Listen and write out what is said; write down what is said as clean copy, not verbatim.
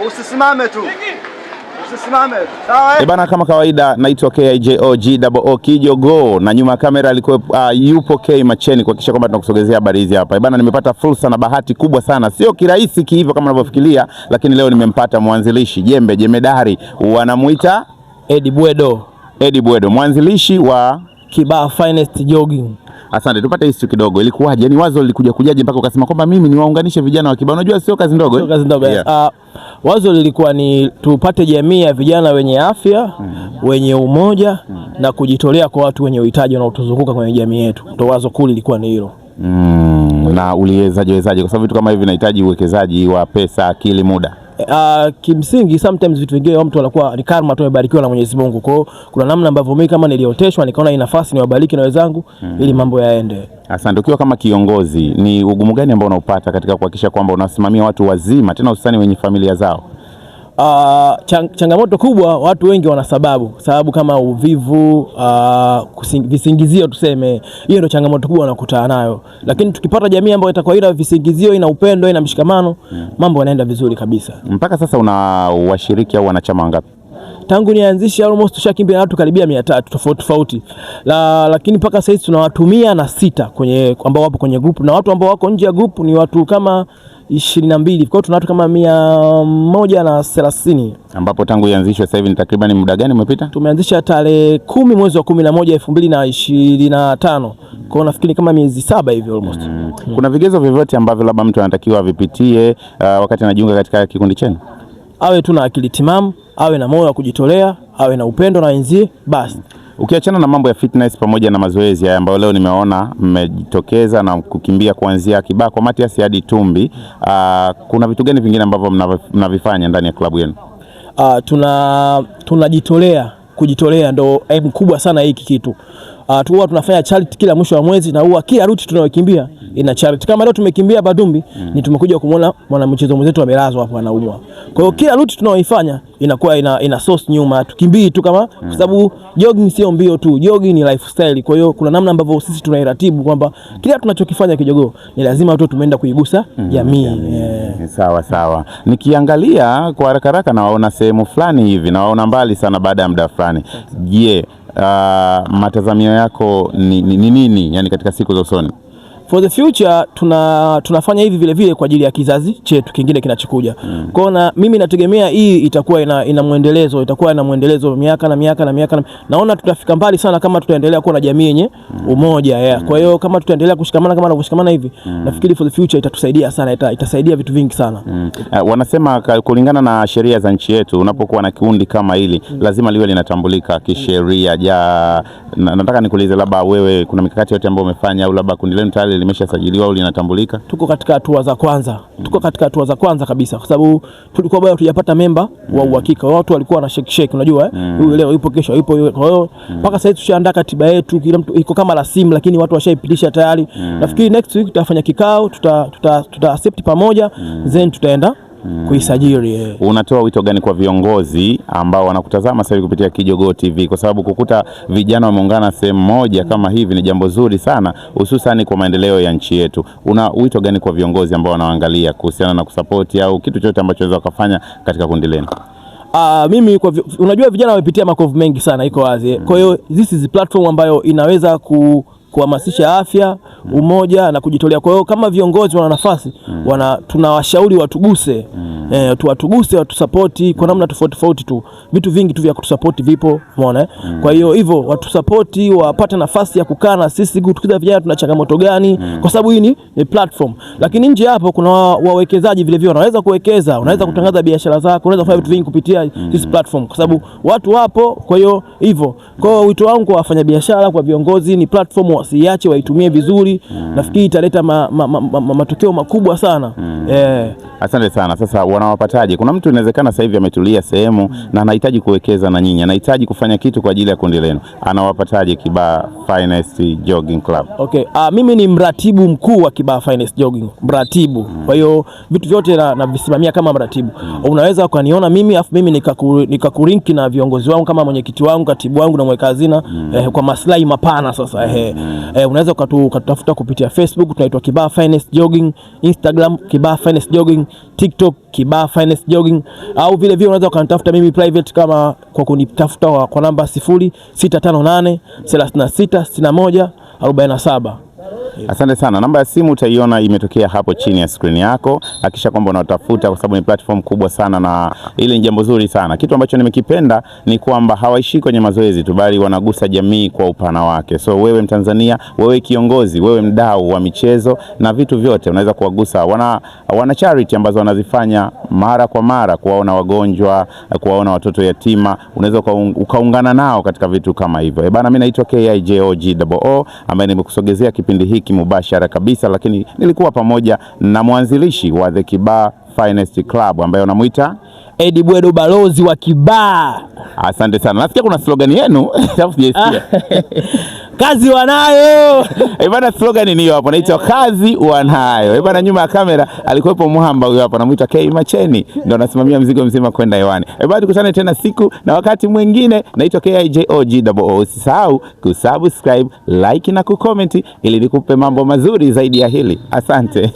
Usisimame tu. Usisimame. Sawa? Bana, kama kawaida naitwa KIJOGOO Kijogo, na nyuma ya kamera alikuwa yupo K Macheni kuhakikisha kwamba tunakusogezea habari hizi hapa. Bana, nimepata fursa na bahati kubwa sana. Sio kirahisi hivyo kama unavyofikiria, lakini leo nimempata mwanzilishi jemedari, wanamuita Eddie Bwedo, mwanzilishi wa Kibaha Finest Jogging. Asante, tupate history kidogo. Ilikuwaje? Yaani wazo lilikuja kujaje mpaka ukasema kwamba mimi niwaunganishe vijana wa Kibaha? Unajua sio kazi ndogo. Sio kazi ndogo. Yeah. Wazo lilikuwa ni tupate jamii ya vijana wenye afya, wenye umoja na kujitolea kwa watu wenye uhitaji wanaotuzunguka kwenye jamii yetu. Ndio wazo kuu lilikuwa ni hilo. Na uliwezaje kwa sababu vitu kama hivi vinahitaji uwekezaji wa pesa, akili, muda? Kimsingi sometimes vitu vingine mtu anakuwa ni karma tu, amebarikiwa na Mwenyezi Mungu. Kwa hiyo kuna namna ambavyo mimi kama nilioteshwa nikaona ina nafasi niwabariki na wenzangu ili mambo yaende. Asante. Ukiwa kama kiongozi, ni ugumu gani ambao unaupata katika kuhakikisha kwamba unasimamia watu wazima tena hususani wenye familia zao? Changamoto kubwa, watu wengi wana sababu kama uvivu, visingizio tuseme. Hiyo ndio changamoto kubwa wanakutana nayo. Lakini tukipata jamii ambayo itakuwa ina visingizio, ina upendo, ina mshikamano, mambo yanaenda vizuri kabisa. Mpaka sasa una washiriki au wanachama wangapi? Tangu nianzishe almost tushakimbia na watu karibia 300 tofauti. Lakini mpaka sasa hivi tuna watu 106 kwenye ambao wapo kwenye group, na watu ambao wako nje ya group ni watu kama 22. Kwa hiyo tuna watu kama 130. Ambapo tangu ianzishwe sasa hivi ni takriban muda gani umepita? Tumeanzisha tarehe 10 mwezi wa 11 2025. Kwa hiyo nafikiri kama miezi 7 hivi almost. Kuna vigezo vyovyote ambavyo labda mtu anatakiwa vipitie wakati anajiunga katika kikundi chenu? Awe tu na akili timamu, awe na moyo wa kujitolea, awe na upendo na wenzie basi. Ukiachana na mambo ya fitness pamoja na mazoezi haya ambayo leo nimeona mmejitokeza na kukimbia kuanzia Kibaha kwa Matias hadi Tumbi, kuna vitu gani vingine ambavyo mnavifanya ndani ya klabu yenu? Tunajitolea, kujitolea ndo aim kubwa sana hiki kitu. Huwa tunafanya charity kila mwisho wa mwezi, na huwa kila route tunayokimbia ina charity. Kama leo tumekimbia Badumbi, ni tumekuja kumuona mwanamchezo mwenzetu amelazwa hapo anaumwa. Kwa hiyo kila route tunayoifanya inakuwa ina source nyuma. Tukimbii tu kama kwa sababu jogging sio mbio tu, jogging ni lifestyle. Kwa hiyo kuna namna ambavyo sisi tunairatibu kwamba kila tunachokifanya Kijogoo ni lazima tu tumeenda kuigusa jamii. Sawa. Nikiangalia kwa haraka nawaona sehemu fulani hivi, nawaona mbali sana baada ya muda fulani. Je, matazamio yako ni nini yani katika siku za usoni? For the future tunafanya hivi vile kwa ajili ya kizazi chetu kingine kinachokuja. Kwa hiyo mimi nategemea hii itakuwa ina muendelezo, miaka na miaka. Naona tutafika mbali sana kama tutaendelea kuwa na jamii yenye umoja. Kwa hiyo kama tutaendelea kushikamana kama tunavyoshikamana hivi, nafikiri for the future itatusaidia sana, itasaidia vitu vingi sana. Wanasema kulingana na sheria za nchi yetu, unapokuwa na kikundi kama hili lazima liwe linatambulika kisheria. Nataka nikuulize, labda wewe kuna mikakati yote ambayo umefanya au labda kundi lenu tayari limeshasajiliwa au linatambulika? Tuko katika hatua za kwanza kabisa, kwa sababu tulikuwa bado hatujapata memba wa uhakika. Watu walikuwa na shake unajua huyu leo yupo kesho yupo. Kwa hiyo mpaka sasa tushaandaa katiba yetu, kila mtu iko kama rasimu, lakini watu washaipitisha tayari. Nafikiri next week tutafanya kikao, tuta accept pamoja, then tutaenda kuisajili. Unatoa wito gani kwa viongozi ambao wanakutazama sasa hivi kupitia Kijogoo TV, kwa sababu kukuta vijana wameungana sehemu moja kama hivi ni jambo zuri sana, hususan kwa maendeleo ya nchi yetu? Una wito gani kwa viongozi ambao wanaangalia kuhusiana na kusupport au kitu chochote ambacho waweza kufanya katika kundi lenu? Mimi unajua vijana wamepitia makovu mengi sana, iko wazi. Kwa hiyo this is a platform ambayo inaweza kuhamasisha afya, umoja na kujitolea. Kwa hiyo kama viongozi wana nafasi, tunawashauri watuguse, watusapoti kwa namna tofauti tu. Vitu vingi tu vya kutusapoti vipo, umeona. Kwa hiyo hivyo watusapoti, wapate nafasi ya kukaa na sisi tukiza vijana tuna changamoto gani, kwa sababu hii ni platform. Lakini nje hapo kuna wawekezaji vile vile wanaweza kuwekeza, unaweza kutangaza biashara zako, unaweza kufanya vitu vingi kupitia this platform, kwa sababu watu wapo. Kwa hiyo hivyo, kwa hiyo wito wangu kwa wafanya biashara, kwa viongozi, ni platform wasiache, waitumie vizuri. Nafikiri italeta matokeo makubwa sana. Asante sana. Sasa wanawapataje? Kuna mtu inawezekana sasa hivi ametulia sehemu na anahitaji kuwekeza na nyinyi, anahitaji kufanya kitu kwa ajili ya kundi lenu, anawapataje Kibaha Finest Jogging Club? Okay, mimi ni mratibu mkuu wa Kibaha Finest Jogging, mratibu. Kwa hiyo vitu vyote na visimamia kama mratibu. Unaweza ukaniona mimi afu mimi nikakurinki na viongozi wangu kama mwenyekiti wangu, katibu wangu na mweka hazina kwa maslahi mapana. Sasa unaweza ukatafuta kupitia Facebook, tunaitwa Kibaha Finest Jogging, Instagram Kibaha Finest Jogging, TikTok Kiba Finest Jogging, au vile vile unaweza ukanitafuta mimi private kama kwa kunitafuta kwa namba 0658 36 61 47. Asante sana. Namba ya simu utaiona imetokea hapo chini ya screen yako. Hakisha kwamba unatafuta, kwa sababu ni platform kubwa sana na ile ni jambo zuri sana. Kitu ambacho nimekipenda ni kwamba hawaishi kwenye mazoezi tu, bali wanagusa jamii kwa upana wake. So wewe Mtanzania, wewe kiongozi, wewe mdau wa michezo na vitu vyote, unaweza kuwagusa. Wana charity ambazo wanazifanya mara kwa mara, kuwaona wagonjwa, kuwaona watoto yatima. Unaweza ukaungana nao katika vitu kama hivyo. Bana, mimi naitwa KIJOGOO ambaye nimekusogezea kipindi hiki mubashara kabisa, lakini nilikuwa pamoja na mwanzilishi wa The Kiba Finest Club ambaye unamuita Eddie Bwedo, balozi wa Kiba. Asante sana. Nasikia kuna slogan yenu. Kazi wanayo. Bana, slogan ni hiyo hapo, naitwa kazi wanayo. Bana, nyuma ya kamera alikuwepo Muhamba huyo hapo, anamuita K Macheni, ndio anasimamia mzigo mzima kwenda hewani. Bana, tukutane tena siku na wakati mwingine. Naitwa KIJOGOO. Usisahau kusubscribe, like na kucomment ili nikupe mambo mazuri zaidi ya hili. Asante.